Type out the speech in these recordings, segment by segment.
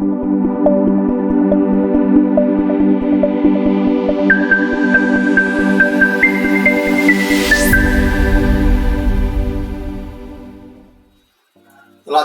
Olá,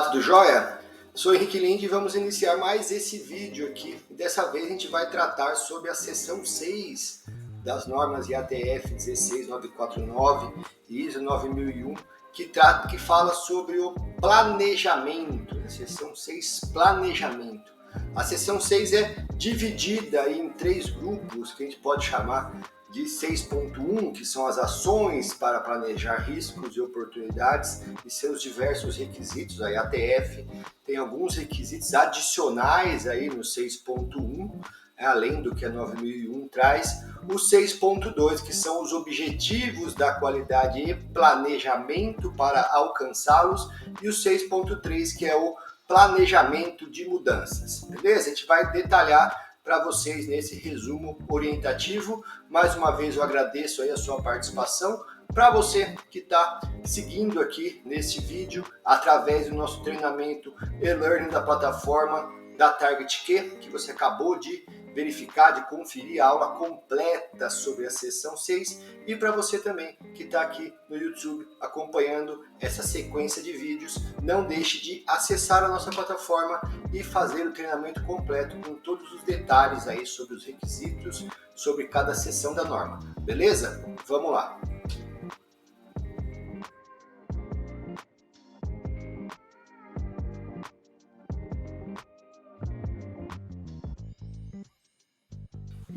tudo jóia? Sou Henrique Linde e vamos iniciar mais esse vídeo aqui. Dessa vez a gente vai tratar sobre a seção 6 das normas IATF 16949 e ISO 9001, que fala sobre o planejamento, a seção 6, planejamento. A seção 6 é dividida em 3 grupos que a gente pode chamar de 6.1, que são as ações para planejar riscos e oportunidades e seus diversos requisitos. A IATF tem alguns requisitos adicionais aí no 6.1, além do que a 9001 traz. O 6.2, que são os objetivos da qualidade e planejamento para alcançá-los, e o 6.3, que é o planejamento de mudanças. Beleza? A gente vai detalhar para vocês nesse resumo orientativo. Mais uma vez eu agradeço aí a sua participação. Para você que está seguindo aqui nesse vídeo através do nosso treinamento e-learning da plataforma da TargetQ, que você acabou de verificar, de conferir a aula completa sobre a seção 6, e para você também que está aqui no YouTube acompanhando essa sequência de vídeos, não deixe de acessar a nossa plataforma e fazer o treinamento completo com todos os detalhes aí sobre os requisitos, sobre cada seção da norma. Beleza? Vamos lá!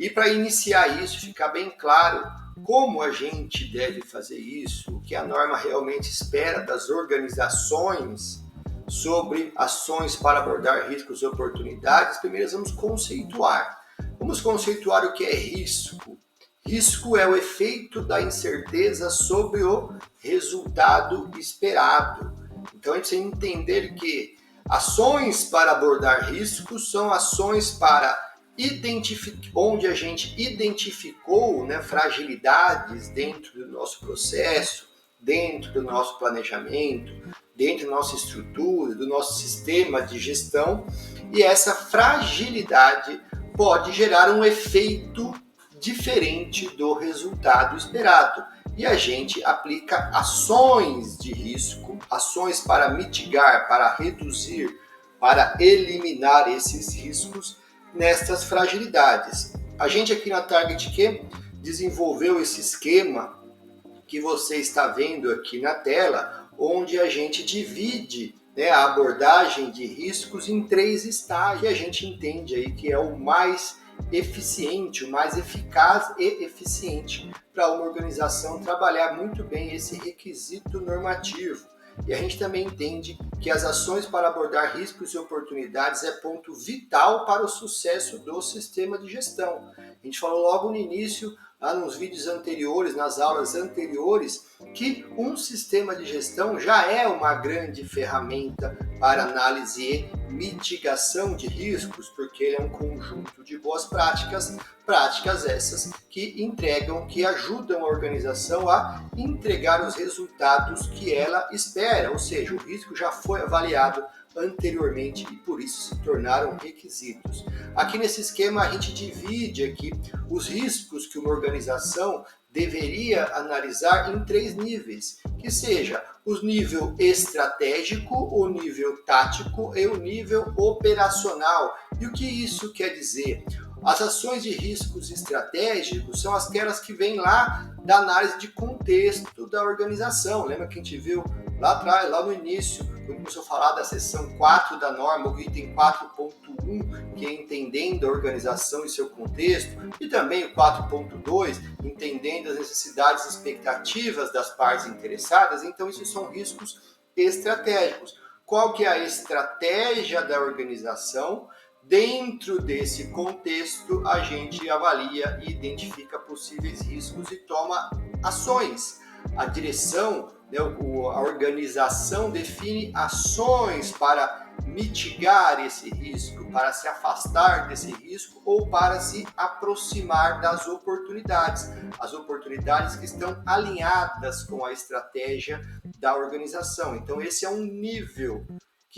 E para iniciar isso, ficar bem claro como a gente deve fazer isso, o que a norma realmente espera das organizações sobre ações para abordar riscos e oportunidades, primeiro vamos conceituar. Vamos conceituar o que é risco. Risco é o efeito da incerteza sobre o resultado esperado. Então a gente precisa entender que ações para abordar riscos são ações para onde a gente identificou, fragilidades dentro do nosso processo, dentro do nosso planejamento, dentro da nossa estrutura, do nosso sistema de gestão, e essa fragilidade pode gerar um efeito diferente do resultado esperado. E a gente aplica ações de risco, ações para mitigar, para reduzir, para eliminar esses riscos nestas fragilidades. A gente aqui na TargetQ desenvolveu esse esquema que você está vendo aqui na tela, onde a gente divide a abordagem de riscos em 3 estágios, e a gente entende aí que é o mais eficiente, o mais eficaz e eficiente para uma organização trabalhar muito bem esse requisito normativo. E a gente também entende que as ações para abordar riscos e oportunidades é ponto vital para o sucesso do sistema de gestão. A gente falou logo no início, lá nos vídeos anteriores, nas aulas anteriores, que um sistema de gestão já é uma grande ferramenta para análise e mitigação de riscos, porque ele é um conjunto de boas práticas essas que ajudam a organização a entregar os resultados que ela espera, ou seja, o risco já foi avaliado anteriormente e por isso se tornaram requisitos. Aqui nesse esquema a gente divide aqui os riscos que uma organização deveria analisar em 3 níveis, que seja o nível estratégico, o nível tático e o nível operacional. E o que isso quer dizer? As ações de riscos estratégicos são aquelas que vêm lá da análise de contexto da organização. Lembra que a gente viu lá atrás, lá no início, quando começou a falar da seção 4 da norma, o item 4.1, que é entendendo a organização e seu contexto, e também o 4.2, entendendo as necessidades e expectativas das partes interessadas. Então, esses são riscos estratégicos. Qual que é a estratégia da organização? Dentro desse contexto, a gente avalia e identifica possíveis riscos e toma ações. A direção, a organização define ações para mitigar esse risco, para se afastar desse risco ou para se aproximar das oportunidades. As oportunidades que estão alinhadas com a estratégia da organização. Então, esse é um nível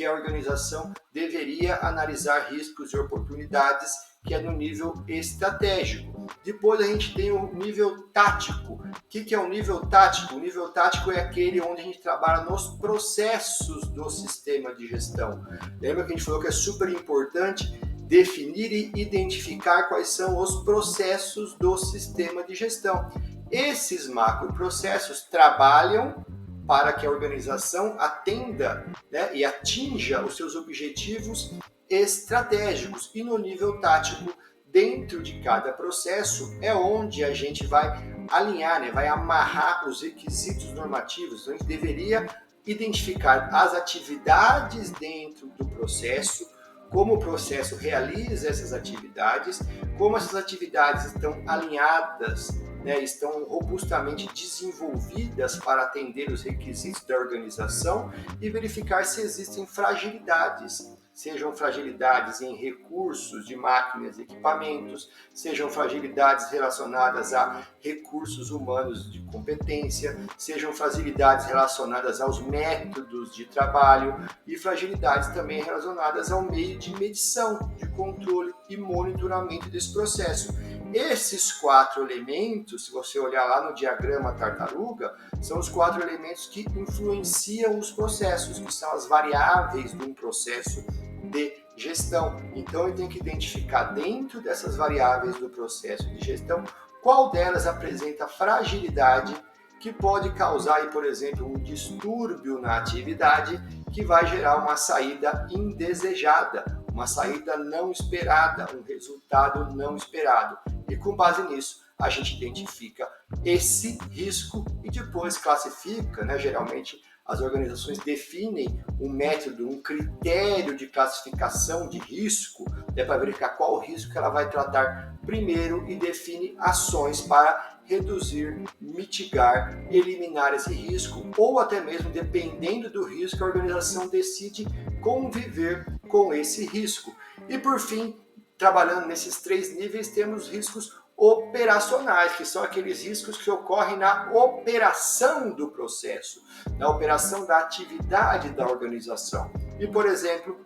que a organização deveria analisar riscos e oportunidades, que é no nível estratégico. Depois a gente tem o nível tático. O que é o nível tático? O nível tático é aquele onde a gente trabalha nos processos do sistema de gestão. Lembra que a gente falou que é super importante definir e identificar quais são os processos do sistema de gestão. Esses macroprocessos trabalham para que a organização atenda, né, e atinja os seus objetivos estratégicos. E no nível tático, dentro de cada processo, é onde a gente vai alinhar, né, vai amarrar os requisitos normativos. Então, a gente deveria identificar as atividades dentro do processo, como o processo realiza essas atividades, como essas atividades estão alinhadas, né, estão robustamente desenvolvidas para atender os requisitos da organização e verificar se existem fragilidades, sejam fragilidades em recursos de máquinas e equipamentos, sejam fragilidades relacionadas a recursos humanos de competência, sejam fragilidades relacionadas aos métodos de trabalho e fragilidades também relacionadas ao meio de medição, de controle e monitoramento desse processo. Esses 4 elementos, se você olhar lá no diagrama tartaruga, são os 4 elementos que influenciam os processos, que são as variáveis de um processo de gestão. Então, eu tenho que identificar dentro dessas variáveis do processo de gestão qual delas apresenta fragilidade que pode causar, aí, por exemplo, um distúrbio na atividade que vai gerar uma saída indesejada, uma saída não esperada, um resultado não esperado. E com base nisso, a gente identifica esse risco e depois classifica, né? Geralmente, as organizações definem um método, um critério de classificação de risco, né, para verificar qual risco que ela vai tratar primeiro e define ações para reduzir, mitigar, eliminar esse risco, ou até mesmo, dependendo do risco, a organização decide conviver com esse risco. E por fim, trabalhando nesses 3 níveis, temos riscos operacionais, que são aqueles riscos que ocorrem na operação do processo, na operação da atividade da organização. E, por exemplo,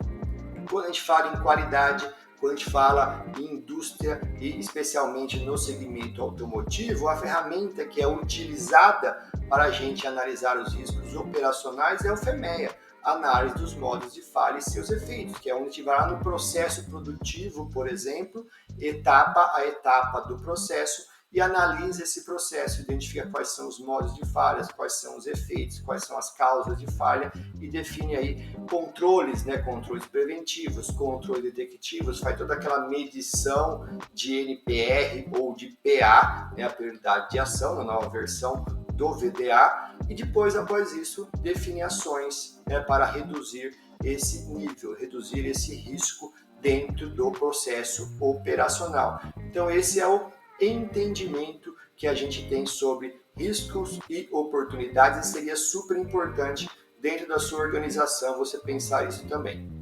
quando a gente fala em qualidade, quando a gente fala em indústria e especialmente no segmento automotivo, a ferramenta que é utilizada para a gente analisar os riscos operacionais é o FEMEA, análise dos modos de falha e seus efeitos, que é onde a gente vai lá no processo produtivo, por exemplo, etapa a etapa do processo e analisa esse processo, identifica quais são os modos de falhas, quais são os efeitos, quais são as causas de falha e define aí controles, né, controles preventivos, controles detectivos, faz toda aquela medição de NPR ou de PA, né, a prioridade de ação, na nova versão do VDA, e depois, após isso, define ações, né, para reduzir esse nível, reduzir esse risco dentro do processo operacional. Então, esse é o entendimento que a gente tem sobre riscos e oportunidades, e seria super importante dentro da sua organização você pensar isso também.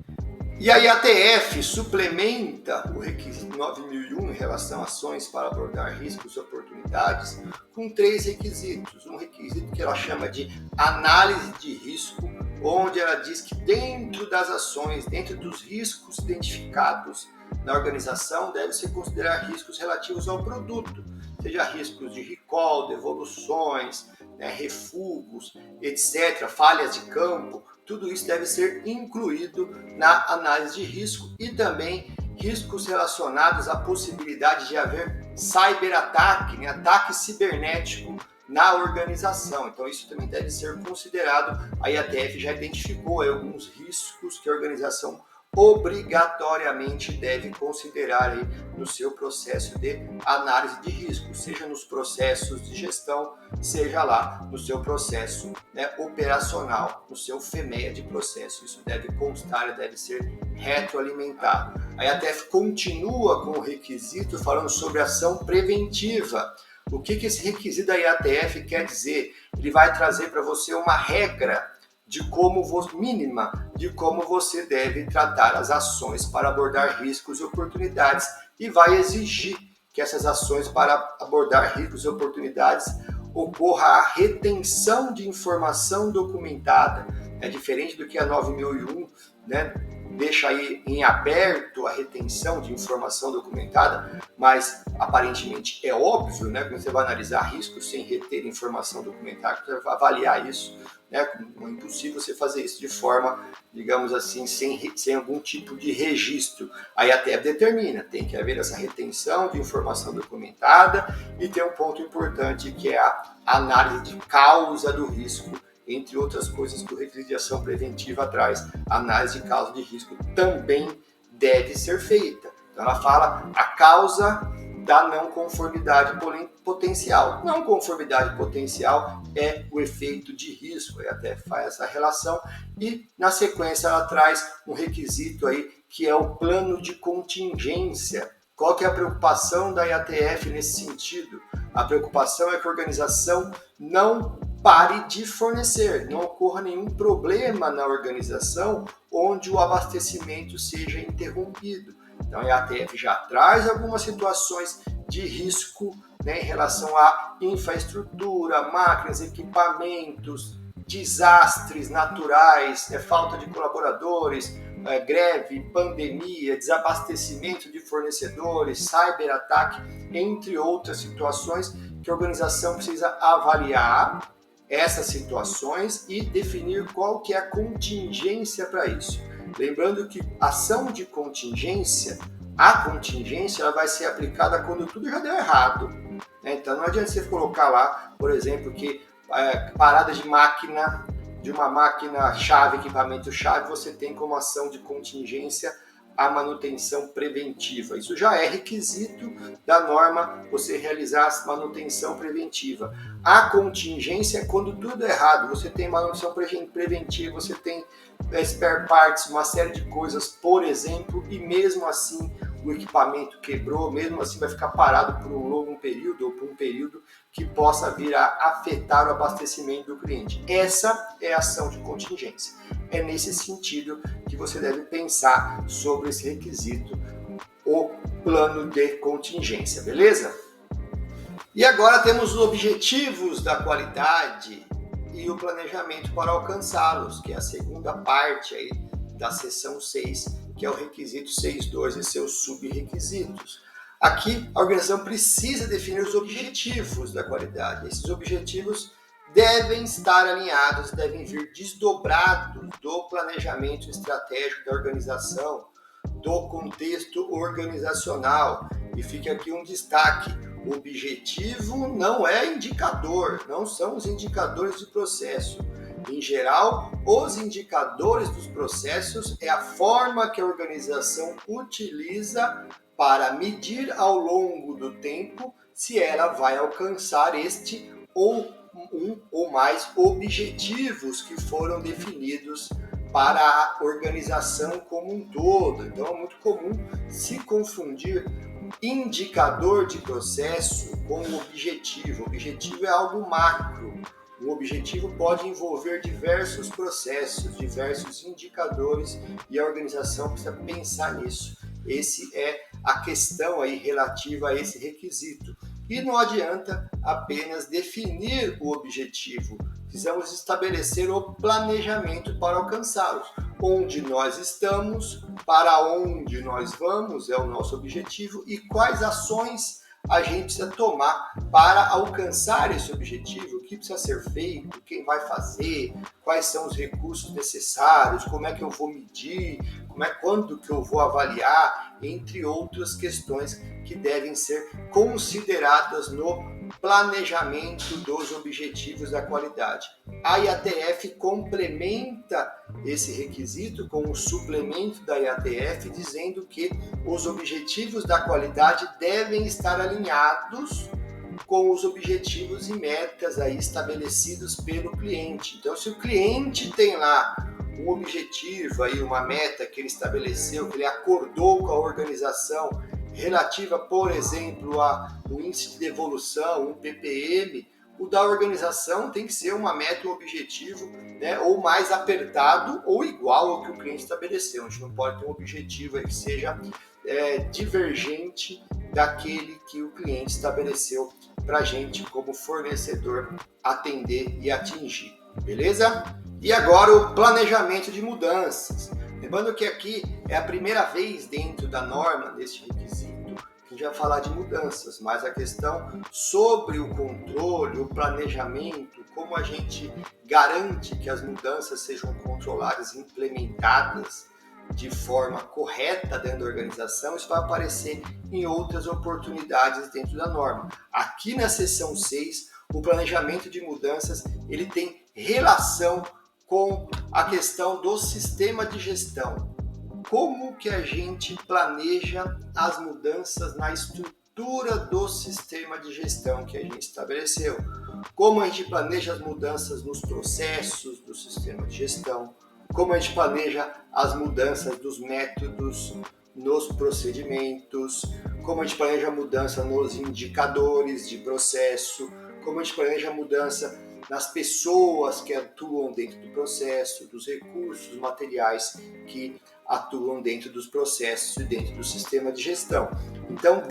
E a IATF suplementa o requisito 9001 em relação a ações para abordar riscos e oportunidades com 3 requisitos. Um requisito que ela chama de análise de risco, onde ela diz que dentro das ações, dentro dos riscos identificados na organização, deve-se considerar riscos relativos ao produto, seja riscos de recall, devoluções, né, refugos, etc., falhas de campo. Tudo isso deve ser incluído na análise de risco e também riscos relacionados à possibilidade de haver cyberataque, né, ataque cibernético na organização. Então isso também deve ser considerado. A IATF já identificou aí alguns riscos que a organização obrigatoriamente deve considerar aí no seu processo de análise de risco, seja nos processos de gestão, seja lá no seu processo, né, operacional, no seu FEMEA de processo. Isso deve constar e deve ser retroalimentado. A IATF continua com o requisito falando sobre ação preventiva. O que esse requisito da IATF quer dizer? Ele vai trazer para você uma regra de como mínima de como você deve tratar as ações para abordar riscos e oportunidades e vai exigir que essas ações para abordar riscos e oportunidades ocorra a retenção de informação documentada. É diferente do que a 9001 né, deixa aí em aberto a retenção de informação documentada, mas aparentemente é óbvio, né, quando você vai analisar riscos sem reter informação documentada, você vai avaliar isso, né, é impossível você fazer isso de forma, digamos assim, sem algum tipo de registro. Aí a TEV determina, tem que haver essa retenção de informação documentada e tem um ponto importante que é a análise de causa do risco, entre outras coisas que o requisito de ação preventiva traz. A análise de causa de risco também deve ser feita. Então ela fala a causa da não conformidade potencial. Não conformidade potencial é o efeito de risco, aí até faz essa relação, e na sequência ela traz um requisito aí que é o plano de contingência. Qual que é a preocupação da IATF nesse sentido? A preocupação é que a organização não pare de fornecer, não ocorra nenhum problema na organização onde o abastecimento seja interrompido. Então a IATF já traz algumas situações de risco, né, em relação à infraestrutura, máquinas, equipamentos, desastres naturais, falta de colaboradores, greve, pandemia, desabastecimento de fornecedores, cyberataque, entre outras situações que a organização precisa avaliar essas situações e definir qual que é a contingência para isso. Lembrando que ação de contingência, a contingência ela vai ser aplicada quando tudo já deu errado, né? Então não adianta você colocar lá, por exemplo, que parada de máquina, de uma máquina-chave, equipamento-chave, você tem como ação de contingência a manutenção preventiva. Isso já é requisito da norma, você realizar a manutenção preventiva. A contingência é quando tudo é errado, você tem manutenção preventiva, você tem spare parts, uma série de coisas, por exemplo, e mesmo assim o equipamento quebrou, mesmo assim vai ficar parado por um longo período ou por um período que possa vir a afetar o abastecimento do cliente. Essa é a ação de contingência. É nesse sentido que você deve pensar sobre esse requisito, o plano de contingência, beleza? E agora temos os objetivos da qualidade e o planejamento para alcançá-los, que é a segunda parte aí da seção 6, que é o requisito 6.2 e seus sub-requisitos. Aqui, a organização precisa definir os objetivos da qualidade. Esses objetivos devem estar alinhados, devem vir desdobrados do planejamento estratégico da organização, do contexto organizacional. E fica aqui um destaque: o objetivo não é indicador, não são os indicadores de processo. Em geral, os indicadores dos processos é a forma que a organização utiliza para medir ao longo do tempo se ela vai alcançar este ou um ou mais objetivos que foram definidos para a organização como um todo. Então é muito comum se confundir indicador de processo com objetivo. O objetivo é algo macro. O objetivo pode envolver diversos processos, diversos indicadores, e a organização precisa pensar nisso. Esse é a questão aí relativa a esse requisito. E não adianta apenas definir o objetivo, precisamos estabelecer o planejamento para alcançá-los. Onde nós estamos, para onde nós vamos é o nosso objetivo e quais ações a gente precisa tomar para alcançar esse objetivo, o que precisa ser feito, quem vai fazer, quais são os recursos necessários, como é que eu vou medir, quando que eu vou avaliar, entre outras questões que devem ser consideradas no planejamento dos objetivos da qualidade. A IATF complementa esse requisito com um suplemento da IATF dizendo que os objetivos da qualidade devem estar alinhados com os objetivos e metas aí estabelecidos pelo cliente. Então, se o cliente tem lá um objetivo, aí uma meta que ele estabeleceu, que ele acordou com a organização, relativa, por exemplo, ao índice de devolução, um PPM, o da organização tem que ser uma meta, um objetivo, né, ou mais apertado ou igual ao que o cliente estabeleceu. A gente não pode ter um objetivo que seja divergente daquele que o cliente estabeleceu para a gente como fornecedor atender e atingir, beleza? E agora o planejamento de mudanças. Lembrando que aqui é a primeira vez dentro da norma, neste requisito, que a gente vai falar de mudanças, mas a questão sobre o controle, o planejamento, como a gente garante que as mudanças sejam controladas e implementadas de forma correta dentro da organização, isso vai aparecer em outras oportunidades dentro da norma. Aqui na seção 6, o planejamento de mudanças, ele tem relação com a questão do sistema de gestão. Como que a gente planeja as mudanças na estrutura do sistema de gestão que a gente estabeleceu? Como a gente planeja as mudanças nos processos do sistema de gestão? Como a gente planeja as mudanças dos métodos nos procedimentos? Como a gente planeja a mudança nos indicadores de processo? Como a gente planeja a mudança nas pessoas que atuam dentro do processo, dos recursos materiais que atuam dentro dos processos e dentro do sistema de gestão. Então,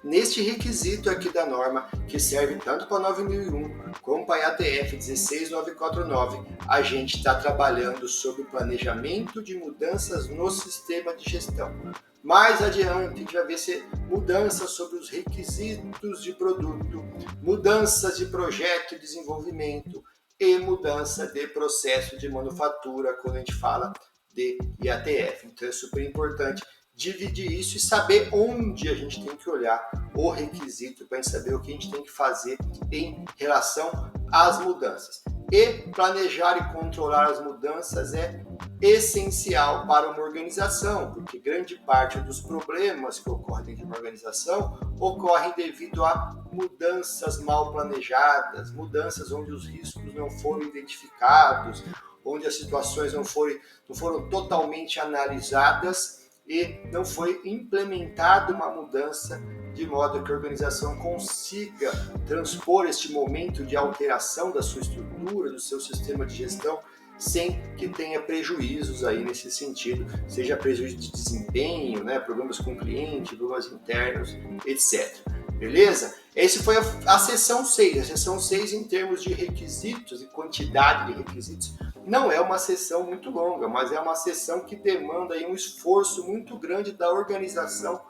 neste requisito aqui da norma, que serve tanto para 9001 como para a IATF 16949, a gente está trabalhando sobre o planejamento de mudanças no sistema de gestão. Mais adiante, a gente vai ver se mudanças sobre os requisitos de produto, mudanças de projeto e desenvolvimento e mudança de processo de manufatura, quando a gente fala de IATF. Então é super importante dividir isso e saber onde a gente tem que olhar o requisito para a gente saber o que a gente tem que fazer em relação às mudanças. E planejar e controlar as mudanças é essencial para uma organização, porque grande parte dos problemas que ocorrem dentro de uma organização ocorrem devido a mudanças mal planejadas, mudanças onde os riscos não foram identificados, onde as situações não foram totalmente analisadas e não foi implementada uma mudança de modo que a organização consiga transpor este momento de alteração da sua estrutura, do seu sistema de gestão, sem que tenha prejuízos aí nesse sentido, seja prejuízo de desempenho, né, problemas com o cliente, problemas internos, etc. Beleza? Essa foi a seção 6. A seção 6, em termos de requisitos e quantidade de requisitos, não é uma seção muito longa, mas é uma seção que demanda aí um esforço muito grande da organização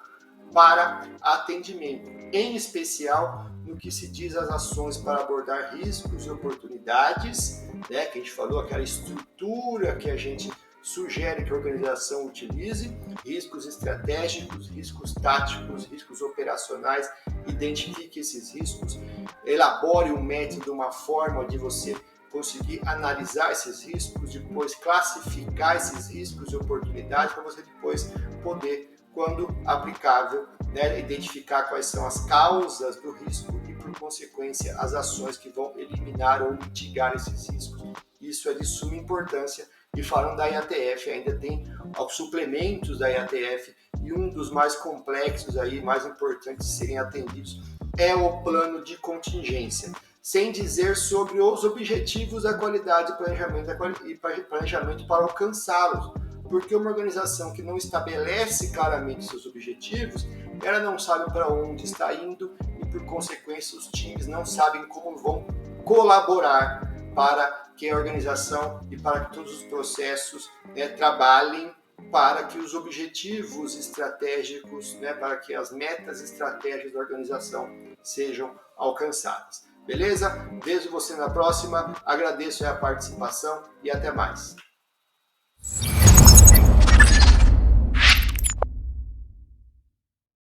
para atendimento, em especial no que se diz as ações para abordar riscos e oportunidades, né, que a gente falou, aquela estrutura que a gente sugere que a organização utilize, riscos estratégicos, riscos táticos, riscos operacionais, identifique esses riscos, elabore um método, uma forma de você conseguir analisar esses riscos, depois classificar esses riscos e oportunidades para você depois poder, quando aplicável, né, identificar quais são as causas do risco e, por consequência, as ações que vão eliminar ou mitigar esses riscos. Isso é de suma importância. E falando da IATF, ainda tem os suplementos da IATF, e um dos mais complexos, aí, mais importantes de serem atendidos, é o plano de contingência, sem dizer sobre os objetivos da qualidade e planejamento para alcançá-los. Porque uma organização que não estabelece claramente seus objetivos, ela não sabe para onde está indo e, por consequência, os times não sabem como vão colaborar para que a organização e para que todos os processos, né, trabalhem para que os objetivos estratégicos, né, para que as metas estratégicas da organização sejam alcançadas. Beleza? Vejo você na próxima, agradeço a participação e até mais.